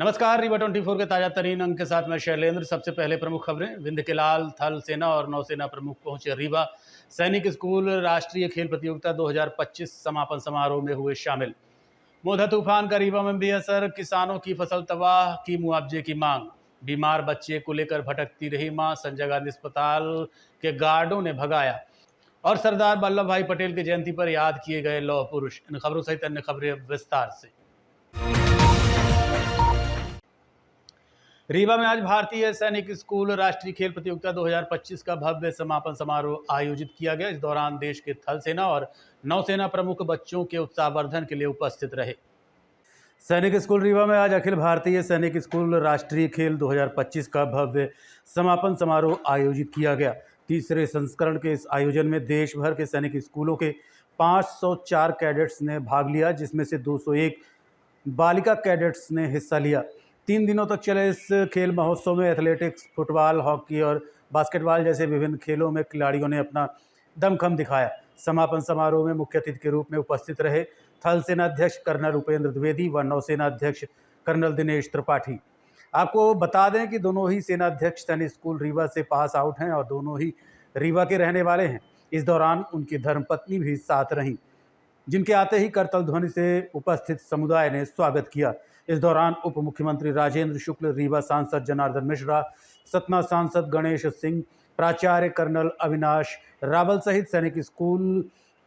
नमस्कार। रीवा 24 के ताजा तरीन अंक के साथ मैं शैलेंद्र। सबसे पहले प्रमुख खबरें। विंध्य के लाल थल सेना और नौसेना प्रमुख पहुंचे रीवा। सैनिक स्कूल राष्ट्रीय खेल प्रतियोगिता 2025 समापन समारोह में हुए शामिल। मोधा तूफान का रीवा में भी असर, किसानों की फसल तबाह की मुआवजे की मांग। बीमार बच्चे को लेकर भटकती रही मां, संजय गांधी अस्पताल के गार्डों ने भगाया। और सरदार वल्लभ भाई पटेल की जयंती पर याद किए गए लौह पुरुष। इन खबरों सहित अन्य खबरें विस्तार से। रीवा में आज भारतीय सैनिक स्कूल राष्ट्रीय खेल प्रतियोगिता 2025 का भव्य समापन समारोह आयोजित किया गया। इस दौरान देश के थल सेना और नौसेना प्रमुख बच्चों के उत्साहवर्धन के लिए उपस्थित रहे। सैनिक स्कूल रीवा में आज अखिल भारतीय सैनिक स्कूल राष्ट्रीय खेल 2025 का भव्य समापन समारोह आयोजित किया गया। तीसरे संस्करण के इस आयोजन में देश भर के सैनिक स्कूलों के 504 कैडेट्स ने भाग लिया, जिसमें से 201 बालिका कैडेट्स ने हिस्सा लिया। 3 दिनों तक चले इस खेल महोत्सव में एथलेटिक्स, फुटबॉल, हॉकी और बास्केटबॉल जैसे विभिन्न खेलों में खिलाड़ियों ने अपना दमखम दिखाया। समापन समारोह में मुख्य अतिथि के रूप में उपस्थित रहे थल सेना अध्यक्ष कर्नल उपेंद्र द्विवेदी व नौसेना अध्यक्ष कर्नल दिनेश त्रिपाठी। आपको बता दें कि दोनों ही सेना अध्यक्ष सैनिक स्कूल रीवा से पास आउट हैं और दोनों ही रीवा के रहने वाले हैं। इस दौरान उनकी धर्मपत्नी भी साथ रहीं, जिनके आते ही करतल ध्वनि से उपस्थित समुदाय ने स्वागत किया। इस दौरान उप मुख्यमंत्री राजेंद्र शुक्ल, रीवा सांसद जनार्दन मिश्रा, सतना सांसद गणेश सिंह, प्राचार्य कर्नल अविनाश रावल सहित सैनिक स्कूल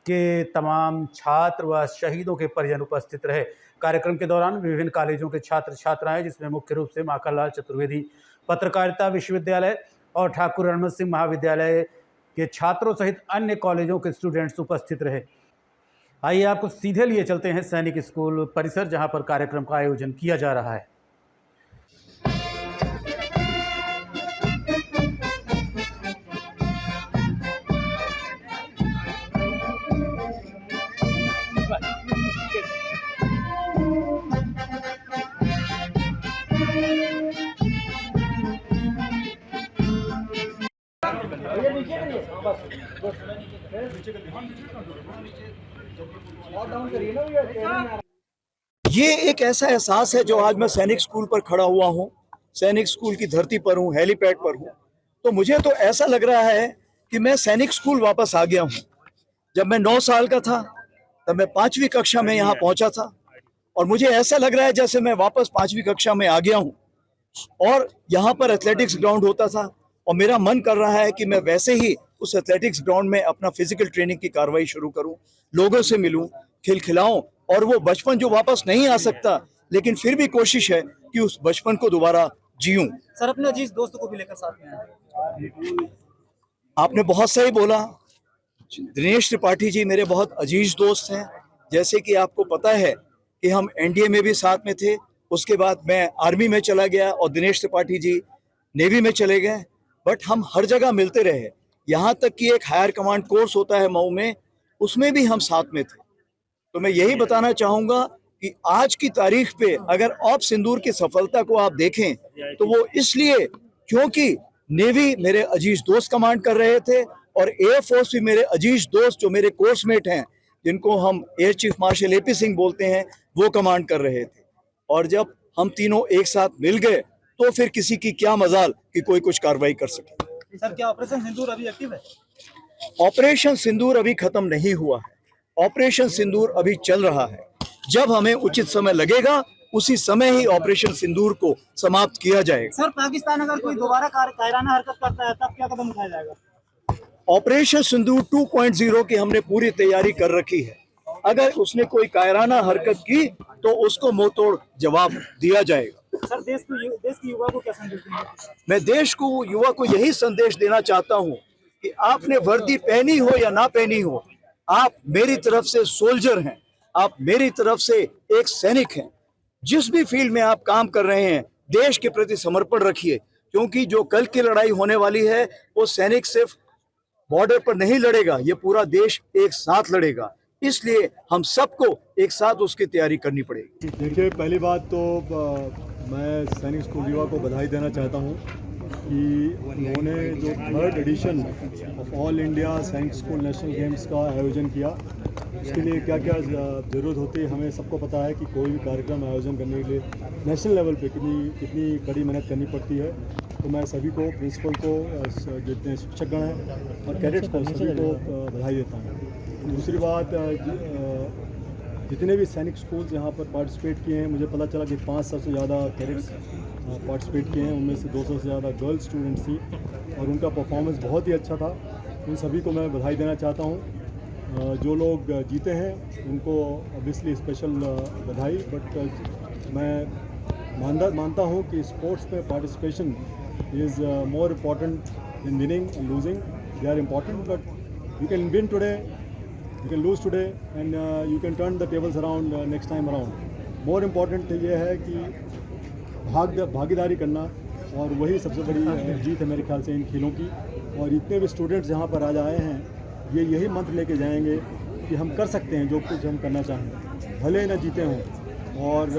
के तमाम छात्र व शहीदों के परिजन उपस्थित रहे। कार्यक्रम के दौरान विभिन्न कॉलेजों के छात्र छात्राएं, जिसमें मुख्य रूप से माखनलाल चतुर्वेदी पत्रकारिता विश्वविद्यालय और ठाकुर रणमत सिंह महाविद्यालय के छात्रों सहित अन्य कॉलेजों के स्टूडेंट्स उपस्थित रहे। आइए आपको सीधे लिए चलते हैं सैनिक स्कूल परिसर, जहां पर कार्यक्रम का आयोजन किया जा रहा है। ये एक ऐसा एहसास है जो आज मैं सैनिक स्कूल पर खड़ा हुआ हूँ, सैनिक स्कूल की धरती पर हूँ, हेलीपैड पर हूँ। तो मुझे तो ऐसा लग रहा है कि मैं सैनिक स्कूल वापस आ गया हूँ। जब मैं 9 साल का था तब मैं 5वीं कक्षा में यहाँ पहुँचा था और मुझे ऐसा लग रहा है जैसे मैं वापस 5वीं कक्षा में आ गया हूँ। और यहाँ पर एथलेटिक्स ग्राउंड होता था और मेरा मन कर रहा है कि मैं वैसे ही उस एथलेटिक्स ग्राउंड में अपना फिजिकल ट्रेनिंग की कार्रवाई शुरू करूं, लोगों से मिलूं, खिलखिलाऊं और वो बचपन जो वापस नहीं आ सकता, लेकिन फिर भी कोशिश है कि उस बचपन को दोबारा जीऊं। सर, अपने अजीज दोस्तों को भी लेकर साथ में आए। आपने बहुत सही बोला। दिनेश त्रिपाठी जी मेरे बहुत अजीज दोस्त हैं। जैसे कि आपको पता है कि हम एनडीए में भी साथ में थे, उसके बाद मैं आर्मी में चला गया और दिनेश त्रिपाठी जी नेवी में चले गए, बट हम हर जगह मिलते रहे। यहाँ तक कि एक हायर कमांड कोर्स होता है मऊ में, उसमें भी हम साथ में थे। तो मैं यही बताना चाहूँगा कि आज की तारीख पे अगर ऑप सिंदूर की सफलता को आप देखें तो वो इसलिए क्योंकि नेवी मेरे अजीज दोस्त कमांड कर रहे थे और एयर फोर्स भी मेरे अजीज दोस्त जो मेरे कोर्समेट हैं, जिनको हम air chief marshal AP Singh बोलते हैं, वो कमांड कर रहे थे। और जब हम तीनों एक साथ मिल गए तो फिर किसी की क्या मजाल कि कोई कुछ कार्रवाई कर सके। सर, क्या ऑपरेशन सिंदूर अभी एक्टिव है? ऑपरेशन सिंदूर अभी खत्म नहीं हुआ है। ऑपरेशन सिंदूर अभी चल रहा है। जब हमें उचित समय लगेगा उसी समय ही ऑपरेशन सिंदूर को समाप्त किया जाएगा। सर, पाकिस्तान अगर कोई दोबारा कायराना हरकत करता है तब क्या कदम उठाया जाएगा? ऑपरेशन सिंदूर 2.0 की हमने पूरी तैयारी कर रखी है। अगर उसने कोई कायराना हरकत की तो उसको मुंह तोड़ जवाब दिया जाएगा। सर, देश की युवा को क्या संदेश देंगे? मैं देश को, युवा को यही संदेश देना चाहता हूं कि आपने वर्दी पहनी हो या ना पहनी हो, आप मेरी तरफ से सोल्जर हैं, आप मेरी तरफ से एक सैनिक हैं। जिस भी फील्ड में आप काम कर रहे हैं, देश के प्रति समर्पण रखिए, क्योंकि जो कल की लड़ाई होने वाली है वो सैनिक सिर्फ बॉर्डर पर नहीं लड़ेगा, ये पूरा देश एक साथ लड़ेगा। इसलिए हम सबको एक साथ उसकी तैयारी करनी पड़ेगी। देखिए, पहली बात तो मैं सैनिक स्कूल रीवा को बधाई देना चाहता हूं कि उन्होंने जो 3rd edition of all India Sainik school national games का आयोजन किया, उसके लिए क्या क्या ज़रूरत होती है हमें सबको पता है कि कोई भी कार्यक्रम आयोजन करने के लिए नेशनल लेवल पे कितनी कड़ी मेहनत करनी पड़ती है। तो मैं सभी को, प्रिंसिपल को, जितने शिक्षकगण हैं और कैडेट्स को, सभी को बधाई देता हूँ। दूसरी बात, जितने भी सैनिक स्कूल्स यहाँ पर पार्टिसिपेट किए हैं, मुझे पता चला कि 500 से ज़्यादा कैडेट्स पार्टिसिपेट किए हैं, उनमें से 200 से ज़्यादा गर्ल्स स्टूडेंट्स थी और उनका परफॉर्मेंस बहुत ही अच्छा था। उन सभी को मैं बधाई देना चाहता हूँ। जो लोग जीते हैं उनको ऑब्वियसली स्पेशल बधाई, बट मैं मानता हूँ कि स्पोर्ट्स में participation is more important in winning and losing. They are important, but you can win today, you can lose today and you can turn the tables around next time around. More important ये है कि भागीदारी करना, और वही सबसे बड़ी जीत है मेरे ख्याल से इन खेलों की। और इतने भी स्टूडेंट्स यहाँ पर आज आए हैं, ये यही मंत्र लेके जाएंगे कि हम कर सकते हैं जो कुछ हम करना चाहें, भले न जीते हों। और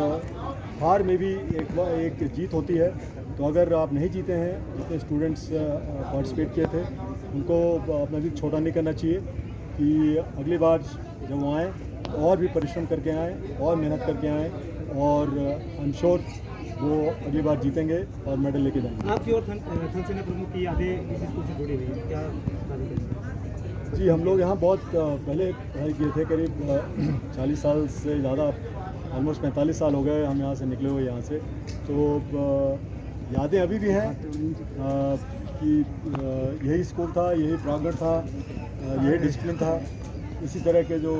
हार में भी एक जीत होती है। तो अगर आप नहीं जीते हैं, जितने स्टूडेंट्स पार्टिसिपेट किए थे, उनको अपना दिल छोटा नहीं करना चाहिए कि अगली बार जब वो आएँ तो और भी परिश्रम करके आएँ और मेहनत करके आएँ, और आई एम श्योर वो अगली बार जीतेंगे और मेडल लेके जाएंगे। आपकी और थल सेना प्रमुख की यादें इस स्कूल से जुड़ी हुई हैं, क्या बताना चाहेंगे? जी, हम लोग यहाँ बहुत पहले पढ़ाई किए थे, करीब 40 साल से ज़्यादा, ऑलमोस्ट 45 साल हो गए हम यहाँ से निकले हुए यहाँ से। तो यादें अभी भी हैं कि यही स्कूल था, यही प्रांगण था, यही डिसिप्लिन था। इसी तरह के जो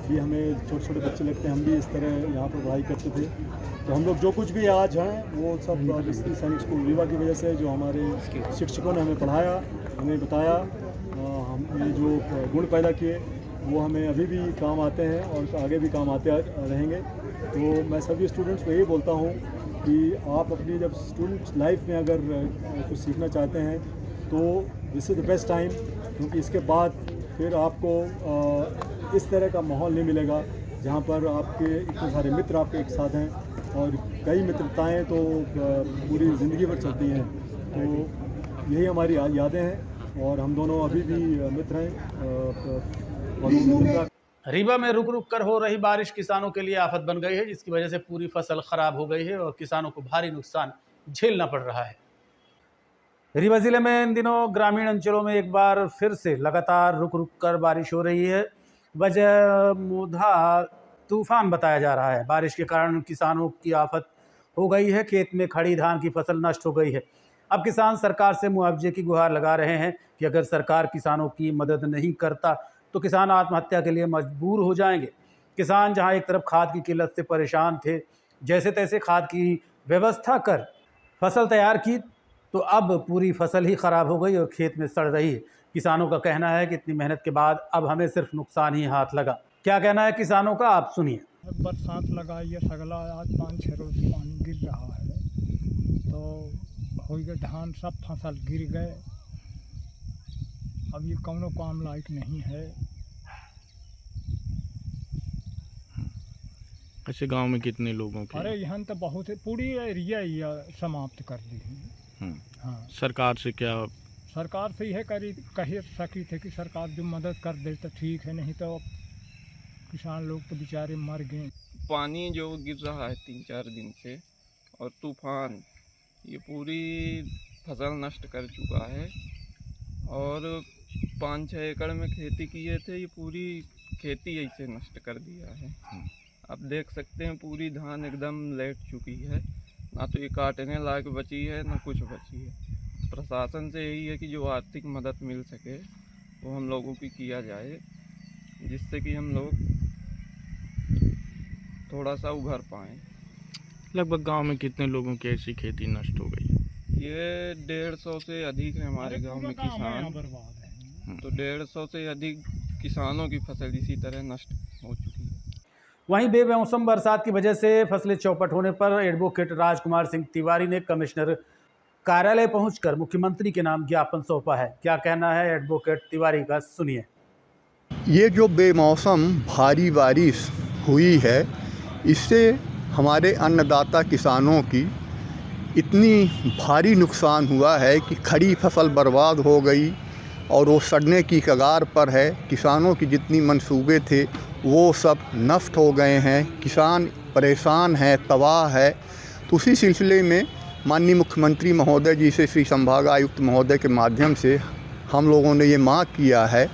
भी हमें छोटे छोटे बच्चे लगते हैं, हम भी इस तरह यहाँ पर पढ़ाई करते थे। तो हम लोग जो कुछ भी आज हैं वो सब ऑब्वियसली सैनिक स्कूल रीवा की वजह से, जो हमारे शिक्षकों ने हमें पढ़ाया, हमें बताया, हमने जो गुण पैदा किए वो हमें अभी भी काम आते हैं और आगे भी काम आते रहेंगे। तो मैं सभी स्टूडेंट्स को यही बोलता हूँ कि आप अपनी जब स्टूडेंट लाइफ में अगर कुछ सीखना चाहते हैं तो this is the best time, क्योंकि इसके बाद फिर आपको इस तरह का माहौल नहीं मिलेगा जहाँ पर आपके इतने सारे मित्र आपके एक साथ हैं, और कई मित्रताएं तो पूरी ज़िंदगी भर चलती हैं। तो यही हमारी यादें हैं और हम दोनों अभी भी मित्र हैं। और मित्रता रीवा में रुक रुक कर हो रही बारिश किसानों के लिए आफत बन गई है, जिसकी वजह से पूरी फसल खराब हो गई है और किसानों को भारी नुकसान झेलना पड़ रहा है। रीवा जिले में इन दिनों ग्रामीण अंचलों में एक बार फिर से लगातार रुक रुक कर बारिश हो रही है। वजह मोधा तूफान बताया जा रहा है। बारिश के कारण किसानों की आफत हो गई है। खेत में खड़ी धान की फसल नष्ट हो गई है। अब किसान सरकार से मुआवजे की गुहार लगा रहे हैं कि अगर सरकार किसानों की मदद नहीं करता तो किसान आत्महत्या के लिए मजबूर हो जाएंगे। किसान जहां एक तरफ खाद की किल्लत से परेशान थे, जैसे तैसे खाद की व्यवस्था कर फसल तैयार की, तो अब पूरी फसल ही ख़राब हो गई और खेत में सड़ रही है। किसानों का कहना है कि इतनी मेहनत के बाद अब हमें सिर्फ नुकसान ही हाथ लगा। क्या कहना है किसानों का, आप सुनिए। बरसात लगा, ये सगला आज 5-6 रोज पानी गिर रहा है, तो हो गए धान सब फसल गिर गए। अब ये कौनो काम लायक नहीं है। ऐसे गांव में कितने लोगों के? अरे यहाँ तो बहुत है, पूरी एरिया समाप्त कर दी है। हाँ, सरकार से क्या? सरकार से यह कह सकी थे कि सरकार जो मदद कर दे तो ठीक है, नहीं तो किसान लोग तो बेचारे मर गए। पानी जो गिर रहा है 3-4 दिन से, और तूफान ये पूरी फसल नष्ट कर चुका है। और 5-6 एकड़ में खेती किए थे, ये पूरी खेती ऐसे नष्ट कर दिया है। आप देख सकते हैं पूरी धान एकदम लेट चुकी है, ना तो ये काटने लायक बची है ना कुछ बची है। प्रशासन से यही है कि जो आर्थिक मदद मिल सके वो हम लोगों की किया जाए, जिससे कि हम लोग थोड़ा सा उभर पाएँ। लगभग गांव में कितने लोगों की ऐसी खेती नष्ट हो गई? ये 150 से अधिक है हमारे गांव में किसान, तो 150 से अधिक किसानों की फसल इसी तरह नष्ट हो चुकी है। वहीं बेमौसम बरसात की वजह से फसलें चौपट होने पर एडवोकेट राजकुमार सिंह तिवारी ने कमिश्नर कार्यालय पहुंचकर मुख्यमंत्री के नाम ज्ञापन सौंपा है। क्या कहना है एडवोकेट तिवारी का, सुनिए। ये जो बेमौसम भारी बारिश हुई है, इससे हमारे अन्नदाता किसानों की इतनी भारी नुकसान हुआ है कि खड़ी फसल बर्बाद हो गई और वो सड़ने की कगार पर है। किसानों की जितनी मंसूबे थे वो सब नष्ट हो गए हैं। किसान परेशान है, तबाह है। तो उसी सिलसिले में माननीय मुख्यमंत्री महोदय जी से, श्री संभागायुक्त महोदय के माध्यम से हम लोगों ने ये मांग किया है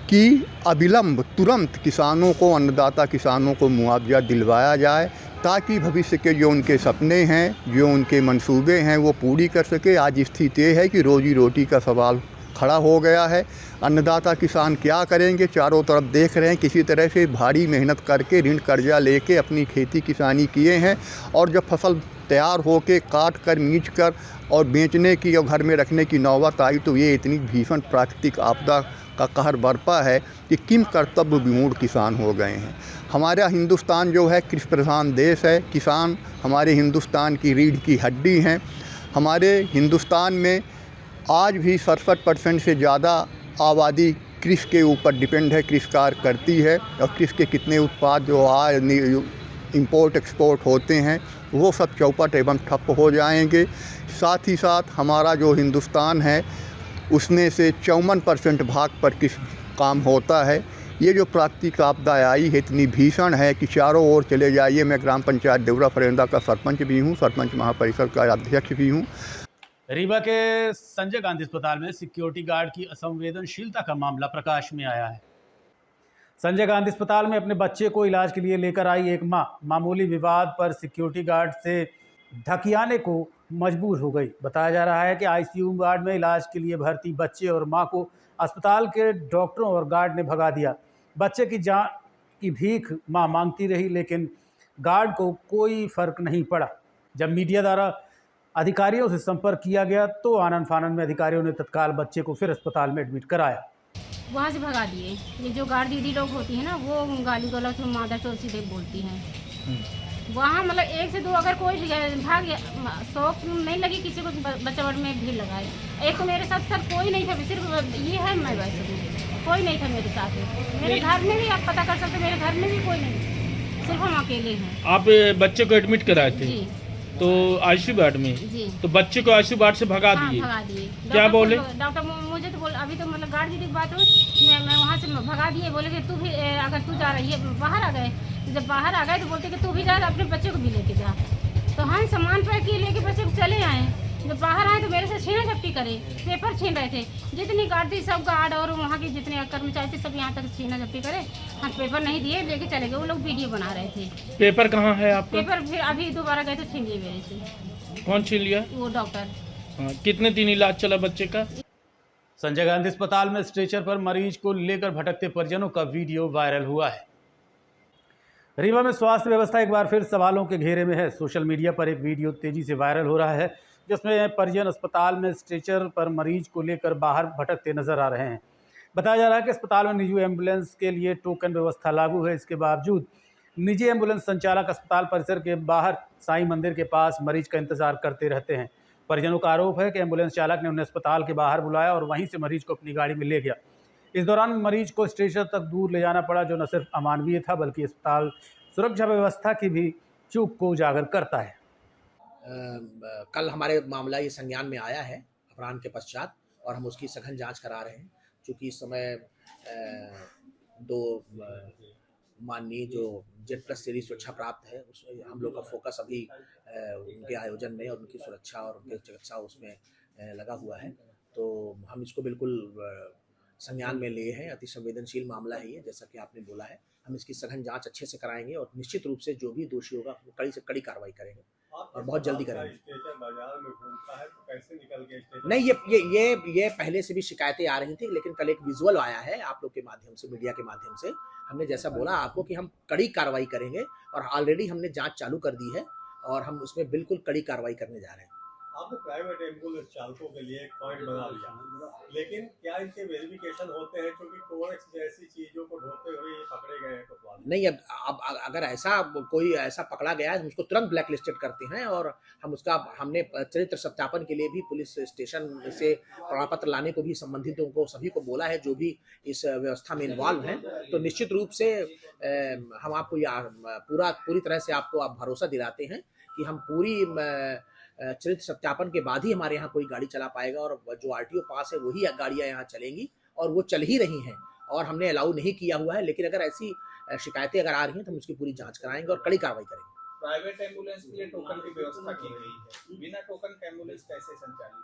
कि अविलंब तुरंत किसानों को, अन्नदाता किसानों को मुआवजा दिलवाया जाए, ताकि भविष्य के जो उनके सपने हैं, जो उनके मंसूबे हैं, वो पूरी कर सके। आज स्थिति ये है कि रोजी रोटी का सवाल खड़ा हो गया है। अन्नदाता किसान क्या करेंगे? चारों तरफ देख रहे हैं, किसी तरह से भारी मेहनत करके ऋण कर्जा लेके अपनी खेती किसानी किए हैं, और जब फसल तैयार होके काट कर, मींच कर और बेचने की और घर में रखने की नौबत आई तो ये इतनी भीषण प्राकृतिक आपदा का कहर बरपा है कि किम कर्तव्य विमूढ़ किसान हो गए हैं। हमारा हिंदुस्तान जो है कृषि प्रधान देश है। किसान हमारे हिंदुस्तान की रीढ़ की हड्डी हैं। हमारे हिंदुस्तान में आज भी 67% से ज़्यादा आबादी कृषि के ऊपर डिपेंड है, कृषि कार्य करती है। और कृषि के कितने उत्पाद जो इंपोर्ट एक्सपोर्ट होते हैं वो सब चौपट एवं ठप्प हो जाएंगे। साथ ही साथ हमारा जो हिंदुस्तान है उसमें से 54% भाग पर कृषि काम होता है। ये जो प्राकृतिक आपदा आई है इतनी भीषण है कि चारों ओर चले जाइए। मैं ग्राम पंचायत देवरा फरेंदा का सरपंच भी हूँ, सरपंच महापरिषद का अध्यक्ष भी हूँ। रीवा के संजय गांधी अस्पताल में सिक्योरिटी गार्ड की असंवेदनशीलता का मामला प्रकाश में आया है। संजय गांधी अस्पताल में अपने बच्चे को इलाज के लिए लेकर आई एक मां मामूली विवाद पर सिक्योरिटी गार्ड से ढकियाने को मजबूर हो गई। बताया जा रहा है कि आईसीयू वार्ड में इलाज के लिए भर्ती बच्चे और मां को अस्पताल के डॉक्टरों और गार्ड ने भगा दिया। बच्चे की जान की भीख मां मांगती रही, लेकिन गार्ड को कोई फर्क नहीं पड़ा। जब मीडिया द्वारा अधिकारियों से संपर्क किया गया तो आनन फानन में अधिकारियों ने तत्काल बच्चे को फिर अस्पताल में एडमिट कराया। वहाँ से भगा दिए। ये जो गार्ड दीदी लोग होती है ना, वो गाली गलौज में मादा चोर सीधे बोलती हैं। वहाँ मतलब 1 से 2 अगर कोई भी भाग गया, शौक नहीं लगी किसी को बच्चा में भीड़ लगाए। एक तो मेरे साथ सर कोई नहीं था, सिर्फ ये है मैं वैसे कोई नहीं था मेरे साथ। मेरे घर में भी आप पता कर सकते, मेरे घर में भी कोई नहीं, सिर्फ हम अकेले हैं। आप बच्चे को एडमिट कराए थे जी। तो आईसीयू वार्ड में जी। तो बच्चे को आईसीयू वार्ड से भगा दिए। भगा दिए। क्या बोले? डॉक्टर मुझे तो बोल, अभी तो मतलब गार्ड दीदी की बात हुई, मैं वहाँ से भगा दिए। बोले कि तू भी अगर तू जा रही है, बाहर आ गए। जब बाहर आ गए तो बोलते कि तू भी जा, अपने बच्चे को भी लेके जा। तो हम सामान पैक किए लेके बच्चे को चले आए। जब बाहर आए तो मेरे से छीना झपटी करे, पेपर छीन रहे थे। जितनी गार्ड थी सब गार्ड और वहाँ के जितने कर्मचारी थे सब यहाँ तक छीना झपटी करे। हम पेपर नहीं दिए, लेके चले गए। वो लोग वीडियो बना रहे थे। पेपर कहाँ है आपका? पेपर फिर अभी दोबारा गए तो छीन लिए मेरे से। कौन छीन लिया? वो डॉक्टर। कितने दिन इलाज चला बच्चे का? संजय गांधी अस्पताल में स्ट्रेचर पर मरीज को लेकर भटकते परिजनों का वीडियो वायरल हुआ है। रीवा में स्वास्थ्य व्यवस्था एक बार फिर सवालों के घेरे में है। सोशल मीडिया पर एक वीडियो तेजी से वायरल हो रहा है जिसमें परिजन अस्पताल में स्ट्रेचर पर मरीज को लेकर बाहर भटकते नजर आ रहे हैं। बताया जा रहा है कि अस्पताल में निजी एम्बुलेंस के लिए टोकन व्यवस्था लागू है। इसके बावजूद निजी एम्बुलेंस संचालक अस्पताल परिसर के बाहर साईं मंदिर के पास मरीज का इंतजार करते रहते हैं। परिजनों का आरोप है कि एम्बुलेंस चालक ने उन्हें अस्पताल के बाहर बुलाया और वहीं से मरीज को अपनी गाड़ी में ले गया। इस दौरान मरीज को स्ट्रेचर तक दूर ले जाना पड़ा, जो न सिर्फ अमानवीय था बल्कि अस्पताल सुरक्षा व्यवस्था की भी चूक को उजागर करता है। कल हमारे मामला ये संज्ञान में आया है अपराह्न के पश्चात, और हम उसकी सघन जांच करा रहे हैं। चूँकि इस समय 2 माननीय जो Z+ सीरीज सुरक्षा प्राप्त है, उसमें हम लोग का फोकस अभी उनके आयोजन में और उनकी सुरक्षा और उनके चिकित्सा उसमें लगा हुआ है। तो हम इसको बिल्कुल संज्ञान में लिए हैं। अति संवेदनशील मामला है ये, जैसा कि आपने बोला है। हम इसकी सघन जांच अच्छे से कराएंगे और निश्चित रूप से जो भी दोषी होगा कड़ी से कड़ी कार्रवाई करेंगे और बहुत जल्दी करेंगे। नहीं, ये पहले से भी शिकायतें आ रही थी, लेकिन कल एक विजुअल आया है आप लोग के माध्यम से, मीडिया के माध्यम से। हमने जैसा बोला आपको कि हम कड़ी कार्रवाई करेंगे और ऑलरेडी हमने जांच चालू कर दी है और हम उसमें बिल्कुल कड़ी कार्रवाई करने जा रहे हैं। आपने प्राइवेट एम्बुलेंस चालकों के लिए एक पॉइंट बना लिया, लेकिन क्या इनके वेरिफिकेशन होते हैं? क्योंकि कोरेक्स जैसी चीजों को ढोते हुए ये पकड़े गए हैं कोतवाल। नहीं, अब अगर ऐसा कोई ऐसा पकड़ा गया है, हम उसको तुरंत ब्लैक लिस्टेड करते हैं और हमने चरित्र सत्यापन के लिए भी पुलिस स्टेशन से प्रमाण पत्र लाने को भी संबंधितों को सभी को बोला है, जो भी इस व्यवस्था में इन्वॉल्व हैं। तो निश्चित रूप से हम आपको पूरी तरह से आपको आप भरोसा दिलाते हैं कि हम पूरी चरित्र सत्यापन के बाद ही हमारे यहाँ कोई गाड़ी चला पाएगा, और जो RTO पास है वही गाड़ियाँ यहाँ चलेंगी, और वो चल ही रही हैं और हमने अलाउ नहीं किया हुआ है। लेकिन अगर ऐसी शिकायतें अगर आ रही हैं तो हम उसकी पूरी जांच कराएंगे और कड़ी कार्रवाई करेंगे। प्राइवेट एम्बुलेंस के लिए टोकन की व्यवस्था की गई है, बिना टोकन के एम्बुलेंस कैसे संचालित?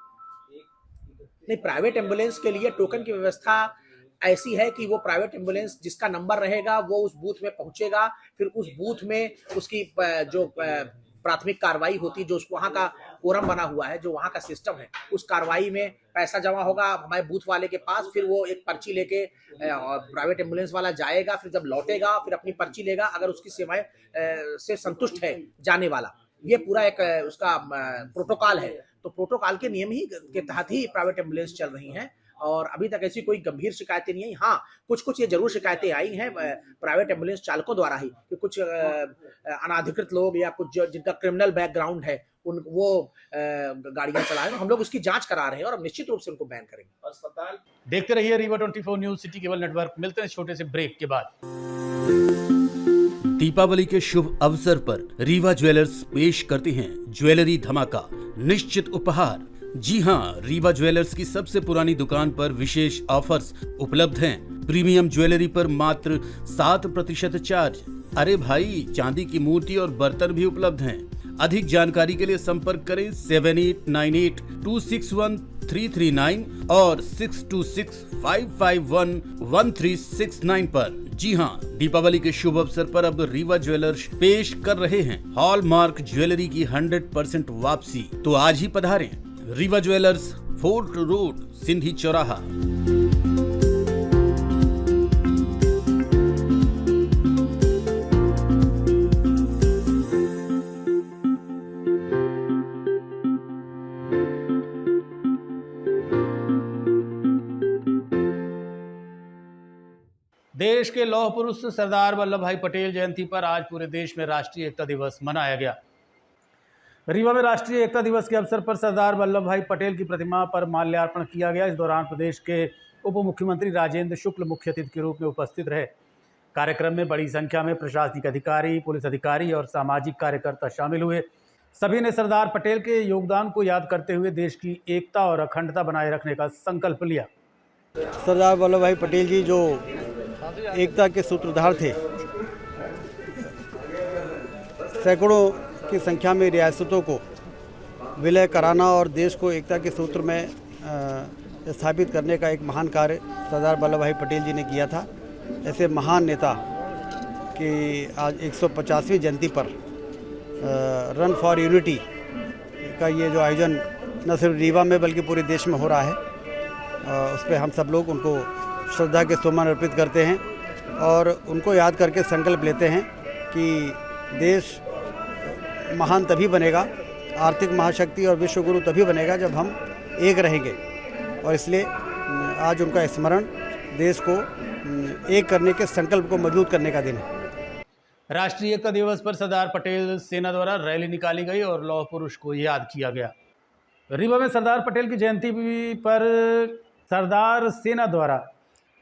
नहीं, प्राइवेट एम्बुलेंस के लिए टोकन की व्यवस्था ऐसी है कि वो प्राइवेट एम्बुलेंस जिसका नंबर रहेगा वो उस बूथ में पहुंचेगा, फिर उस बूथ में उसकी जो प्राथमिक कार्रवाई होती है, जो वहाँ का कोरम बना हुआ है, जो वहाँ का सिस्टम है, उस कार्रवाई में पैसा जमा होगा हमारे बूथ वाले के पास, फिर वो एक पर्ची लेके प्राइवेट एम्बुलेंस वाला जाएगा, फिर जब लौटेगा फिर अपनी पर्ची लेगा, अगर उसकी सेवाएं से संतुष्ट है जाने वाला। ये पूरा एक उसका प्रोटोकॉल है, तो प्रोटोकॉल के नियम ही के तहत ही प्राइवेट एम्बुलेंस चल रही हैं, और अभी तक ऐसी कोई गंभीर शिकायतें नहीं आई। हाँ, कुछ ये जरूर शिकायतें आई हैं प्राइवेट एम्बुलेंस चालकों द्वारा ही कि कुछ अनाधिकृत लोग या कुछ जिनका क्रिमिनल बैकग्राउंड है वो गाड़ियां चला रहे हैं। हम लोग उसकी जांच करा रहे हैं और हम निश्चित रूप से उनको बैन करेंगे। अस्पताल देखते रहिए Rewa 24 news city cable network. मिलते हैं छोटे से ब्रेक के बाद। दीपावली के शुभ अवसर पर रीवा ज्वेलर्स पेश करते हैं ज्वेलरी धमाका निश्चित उपहार। जी हां, रीवा ज्वेलर्स की सबसे पुरानी दुकान पर विशेष ऑफर्स उपलब्ध हैं। प्रीमियम ज्वेलरी पर मात्र 7% चार्ज। अरे भाई, चांदी की मूर्ति और बर्तन भी उपलब्ध हैं। अधिक जानकारी के लिए संपर्क करें 7898261339 और 6265511369 पर। जी हां, दीपावली के शुभ अवसर पर अब रीवा ज्वेलर्स पेश कर रहे हैं हॉलमार्क ज्वेलरी की 100% वापसी। तो आज ही पधारें Rewa jewellers, fort road, Sindhi चौराहा। देश के लौह पुरुष सरदार वल्लभ भाई पटेल जयंती पर आज पूरे देश में राष्ट्रीय एकता दिवस मनाया गया। रीवा में राष्ट्रीय एकता दिवस के अवसर पर सरदार वल्लभ भाई पटेल की प्रतिमा पर माल्यार्पण किया गया। इस दौरान प्रदेश के उप मुख्यमंत्री राजेंद्र शुक्ल मुख्य अतिथि के रूप में उपस्थित रहे। कार्यक्रम में बड़ी संख्या में प्रशासनिक अधिकारी, पुलिस अधिकारी और सामाजिक कार्यकर्ता शामिल हुए। सभी ने सरदार पटेल के योगदान को याद करते हुए देश की एकता और अखंडता बनाए रखने का संकल्प लिया। सरदार वल्लभ भाई पटेल जी जो एकता के सूत्रधार थे, सैकड़ों की संख्या में रियासतों को विलय कराना और देश को एकता के सूत्र में स्थापित करने का एक महान कार्य सरदार वल्लभ भाई पटेल जी ने किया था। ऐसे महान नेता की आज 150वीं जयंती पर रन फॉर यूनिटी का ये जो आयोजन न सिर्फ रीवा में बल्कि पूरे देश में हो रहा है, उस पर हम सब लोग उनको श्रद्धा के सुमन अर्पित करते हैं और उनको याद करके संकल्प लेते हैं कि देश महान तभी बनेगा, आर्थिक महाशक्ति और विश्व गुरु तभी बनेगा जब हम एक रहेंगे। और इसलिए आज उनका स्मरण देश को एक करने के संकल्प को मजबूत करने का दिन है। राष्ट्रीय एकता दिवस पर सरदार पटेल सेना द्वारा रैली निकाली गई और लौह पुरुष को याद किया गया। रीवा में सरदार पटेल की जयंती पर सरदार सेना द्वारा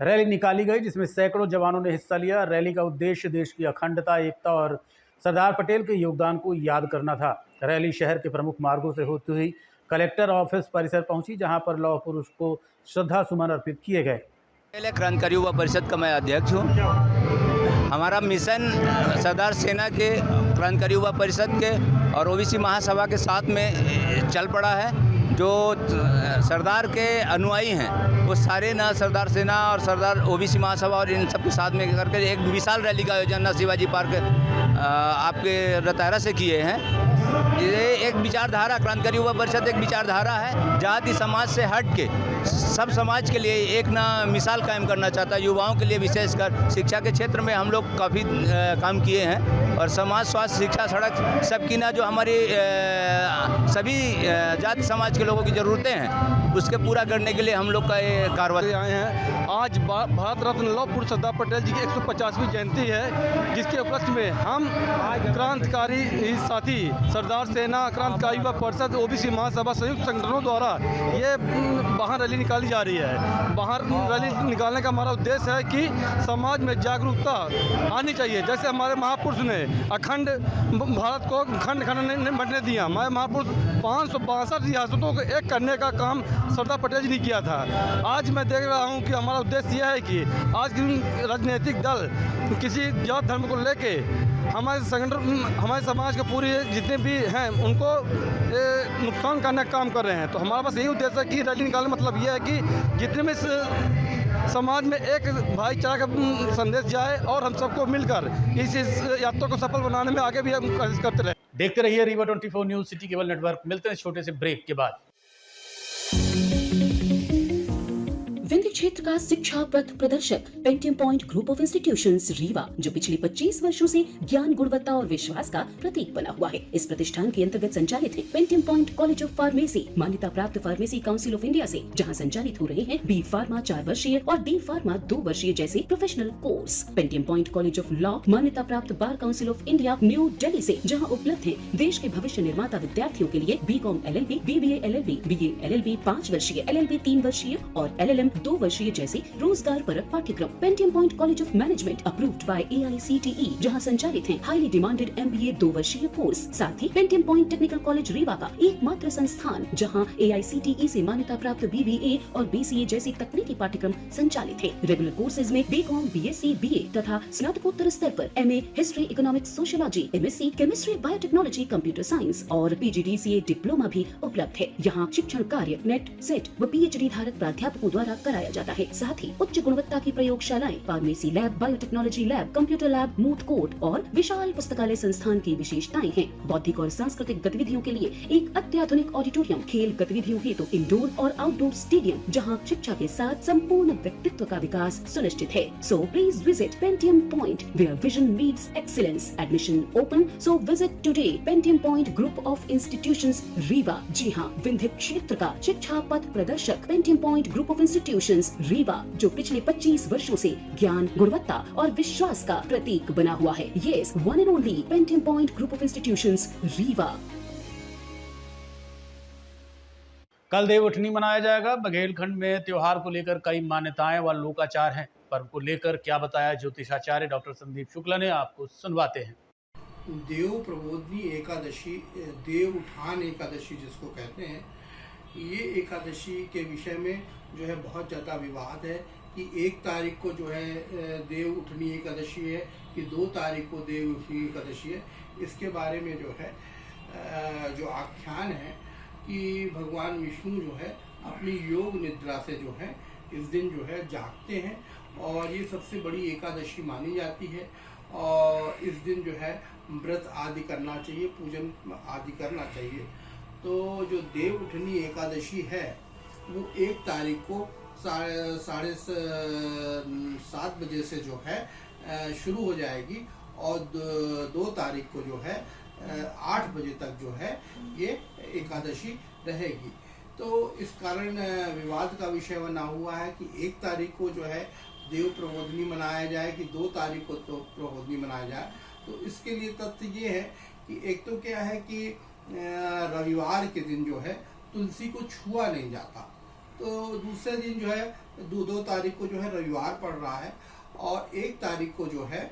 रैली निकाली गई, जिसमें सैकड़ों जवानों ने हिस्सा लिया। रैली का उद्देश्य देश की अखंडता, एकता और सरदार पटेल के योगदान को याद करना था। रैली शहर के प्रमुख मार्गों से होती हुई कलेक्टर ऑफिस परिसर पहुंची, जहां पर लौह पुरुष को श्रद्धा सुमन अर्पित किए गए। क्रांतिकारी युवा परिषद का मैं अध्यक्ष हूँ। हमारा मिशन सरदार सेना के, क्रांतिकारी युवा परिषद के और ओबीसी महासभा के साथ में चल पड़ा है। जो सरदार के अनुयायी हैं वो सारे ना सरदार सेना और सरदार ओबीसी महासभा और इन सब के साथ में करके एक विशाल रैली का आयोजन ना शिवाजी पार्क आपके रतारा से किए हैं। ये एक विचारधारा, क्रांतिकारी युवा परिषद एक विचारधारा है, जाति समाज से हट के सब समाज के लिए एक ना मिसाल कायम करना चाहता है। युवाओं के लिए विशेषकर शिक्षा के क्षेत्र में हम लोग काफ़ी काम किए हैं और समाज, स्वास्थ्य, शिक्षा, सड़क सबकी ना जो हमारी सभी जाति समाज के लोगों की ज़रूरतें हैं उसके पूरा करने के लिए हम लोग का ये कार्रवाई आए हैं। आज भारत रत्न लौह पुरुष सरदार पटेल जी की 150वीं जयंती है, जिसके उपलक्ष्य में हम क्रांतिकारी साथी सरदार सेना, क्रांतिकारी युवा परिषद, ओबीसी महासभा संयुक्त संगठनों द्वारा ये बाहर रैली निकाली जा रही है। बाहर रैली निकालने का हमारा उद्देश्य है कि समाज में जागरूकता आनी चाहिए। जैसे हमारे महापुरुष ने अखंड भारत को खंड खंड नहीं बंटने दिया, हमारे महापुरुष 562 रियासतों को एक करने का काम सरदार पटेल जी ने किया था। आज मैं देख रहा हूं कि हमारा उद्देश्य यह है कि आज के राजनीतिक दल किसी जात धर्म को लेके हमारे संगठन, हमारे समाज के पूरे जितने भी हैं उनको नुकसान करने का काम कर रहे हैं। तो हमारा बस यही उद्देश्य है कि रैली निकालने मतलब यह है कि जितने भी समाज में एक भाईचारा का संदेश जाए और हम सबको मिलकर इस यात्रा को सफल बनाने में आगे भी हम कोशिश करते रहे। देखते रहिए Rewa 24 news city cable network. मिलते हैं छोटे से ब्रेक के बाद। विंध्य क्षेत्र का शिक्षा पथ प्रदर्शक Pentium point group of institutions Rewa, जो पिछले 25 वर्षों से ज्ञान, गुणवत्ता और विश्वास का प्रतीक बना हुआ है। इस प्रतिष्ठान के अंतर्गत संचालित है Pentium point college of pharmacy, मान्यता प्राप्त फार्मेसी काउंसिल ऑफ इंडिया से, जहां संचालित हो रहे हैं बी फार्मा 4 वर्षीय और डी फार्मा 2 वर्षीय जैसे professional course. Pentium point college of law, मान्यता प्राप्त bar council of India new Delhi से, जहाँ उपलब्ध है देश के भविष्य निर्माता विद्यार्थियों के लिए BCom LLB, BBA LLB, BA LLB 5 वर्षीय, LLB 3 वर्षीय और LLM 2 वर्षीय जैसे रोजगार परक पाठ्यक्रम। Pentium point college of management approved by AICTE, जहां संचालित है हाईली डिमांडेड MBA 2 वर्षीय कोर्स। साथ ही Pentium point technical college Rewa का एकमात्र संस्थान जहां AICTE से मान्यता प्राप्त BBA और BCA जैसी तकनीकी पाठ्यक्रम संचालित है। रेगुलर कोर्सेज में BCom, BSc, BA तथा स्नातकोत्तर स्तर पर MA history, economics, sociology, MSc chemistry, biotechnology, computer science और PGDCA डिप्लोमा भी उपलब्ध है। यहाँ शिक्षण कार्य नेट, सेट व PhD धारक प्राध्यापकों द्वारा कराया जाता है। साथ ही उच्च गुणवत्ता की प्रयोगशालाएं, pharmacy lab, biotechnology lab, computer lab, moot court और विशाल पुस्तकालय संस्थान की विशेषताएं हैं। बौद्धिक और सांस्कृतिक गतिविधियों के लिए एक अत्याधुनिक ऑडिटोरियम, खेल गतिविधियों हेतु इंडोर और आउटडोर स्टेडियम, जहां शिक्षा के साथ संपूर्ण व्यक्तित्व का विकास सुनिश्चित है। So please visit Pentium point where vision meets excellence. Admission open, so visit today Pentium point group of institutions Rewa. जी हाँ, विंध्य क्षेत्र का शिक्षा पथ प्रदर्शक Pentium point group of institutions Rewa, जो पिछले 25 वर्षों से ज्ञान, गुणवत्ता और विश्वास का प्रतीक बना हुआ है। Yes, one and only Pentium point group of institutions Rewa. कल देव उठनी मनाया जाएगा। बघेलखंड में त्योहार को लेकर कई मान्यताएं व लोकाचार हैं। पर्व को लेकर क्या बताया ज्योतिषाचार्य डॉक्टर संदीप शुक्ला ने, आपको सुनवाते हैं। देव प्रबोधनी एकादशी, देव उठान एकादशी जिसको कहते हैं, ये एकादशी के विषय में जो है बहुत ज़्यादा विवाद है कि 1 तारीख को जो है देव उठनी एकादशी है कि 2 तारीख को देव उठनी एकादशी है। इसके बारे में जो है जो आख्यान है कि भगवान विष्णु जो है अपनी योग निद्रा से जो है इस दिन जो है जागते हैं और ये सबसे बड़ी एकादशी मानी जाती है। और इस दिन जो है व्रत आदि करना चाहिए, पूजन आदि करना चाहिए। तो जो देव उठनी एकादशी है वो 1 तारीख को 7:30 बजे से जो है शुरू हो जाएगी और 2 तारीख को जो है 8 बजे तक जो है ये एकादशी रहेगी। तो इस कारण विवाद का विषय बना हुआ है कि 1 तारीख को जो है देव प्रबोधनी मनाया जाए कि 2 तारीख को तो प्रबोधनी मनाया जाए। तो इसके लिए तथ्य ये है कि एक तो क्या है कि रविवार के दिन जो है तुलसी को छुआ नहीं जाता, तो दूसरे दिन जो है 2 तारीख को जो है रविवार पड़ रहा है और 1 तारीख को जो है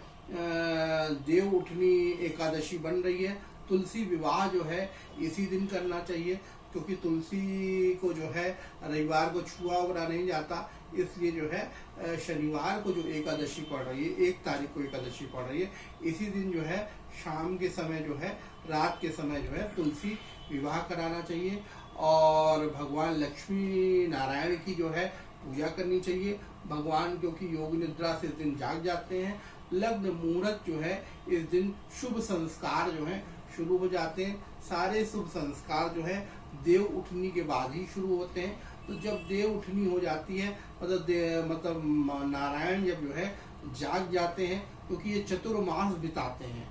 देव उठनी एकादशी बन रही है। तुलसी विवाह जो है इसी दिन करना चाहिए क्योंकि तुलसी को जो है रविवार को छुआ उड़ा नहीं जाता, इसलिए जो है शनिवार को जो एकादशी पड़ रही है, 1 तारीख को एकादशी पड़ रही है, इसी दिन जो है शाम के समय जो है रात के समय जो है तुलसी विवाह कराना चाहिए और भगवान लक्ष्मी नारायण की जो है पूजा करनी चाहिए। भगवान क्योंकि योग निद्रा से इस दिन जाग जाते हैं, लग्न मुहूर्त जो है इस दिन शुभ संस्कार जो है शुरू हो जाते हैं। सारे शुभ संस्कार जो है देव उठनी के बाद ही शुरू होते हैं। तो जब देव उठनी हो जाती है मतलब नारायण जब जो है जाग जाते हैं, क्योंकि ये चतुर्मास बिताते हैं,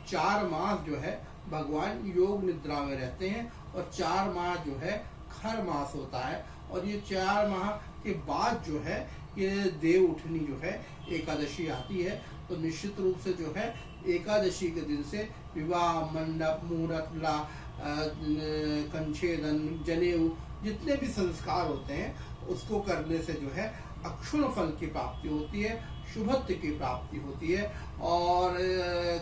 4 मास जो है भगवान योग निद्रा में रहते हैं और 4 मास जो है खर मास होता है और ये 4 माह के बाद जो है ये देव उठनी जो है एकादशी आती है। तो निश्चित रूप से जो है एकादशी के दिन से विवाह, मंडप, मुहूर्त, कंछेदन, जनेऊ जितने भी संस्कार होते हैं उसको करने से जो है अक्षुण फल की प्राप्ति होती है, शुभत्व की प्राप्ति होती है और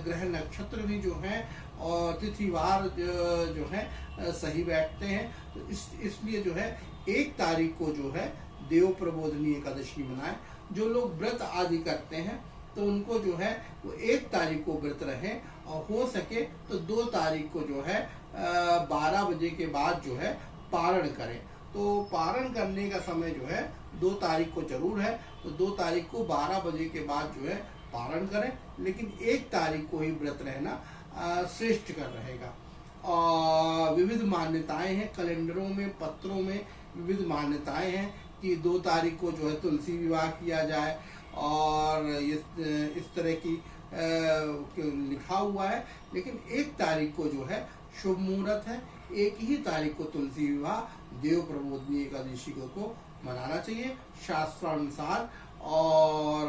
ग्रह नक्षत्र भी जो है और तिथिवार जो है सही बैठते हैं। तो इसलिए जो है 1 तारीख को जो है देव प्रबोधनी एकादशी मनाएं। जो लोग व्रत आदि करते हैं तो उनको जो है वो 1 तारीख को व्रत रहें और हो सके तो 2 तारीख को जो है 12 बजे के बाद जो है पारण करें। तो पारण करने का समय जो है 2 तारीख को जरूर है, तो 2 तारीख को 12 बजे के बाद जो है पारण करें, लेकिन 1 तारीख को ही व्रत रहना श्रेष्ठ कर रहेगा। और विविध मान्यताएं हैं, कैलेंडरों में, पत्रों में विविध मान्यताएं हैं कि 2 तारीख को जो है तुलसी विवाह किया जाए और इस तरह की लिखा हुआ है, लेकिन 1 तारीख को जो है शुभ मुहूर्त है। 1 ही तारीख को तुलसी विवाह देव प्रबोधनी एकादशी को मनाना चाहिए शास्त्रानुसार और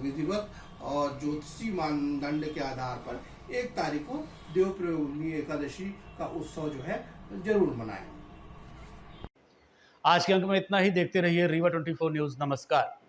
विधिवत और ज्योतिषी मानदंड के आधार पर 1 तारीख को देव प्रबोधनी एकादशी का उत्सव जो है जरूर मनाएं। आज के अंक में इतना ही। देखते रहिए रीवा 24 न्यूज़। नमस्कार।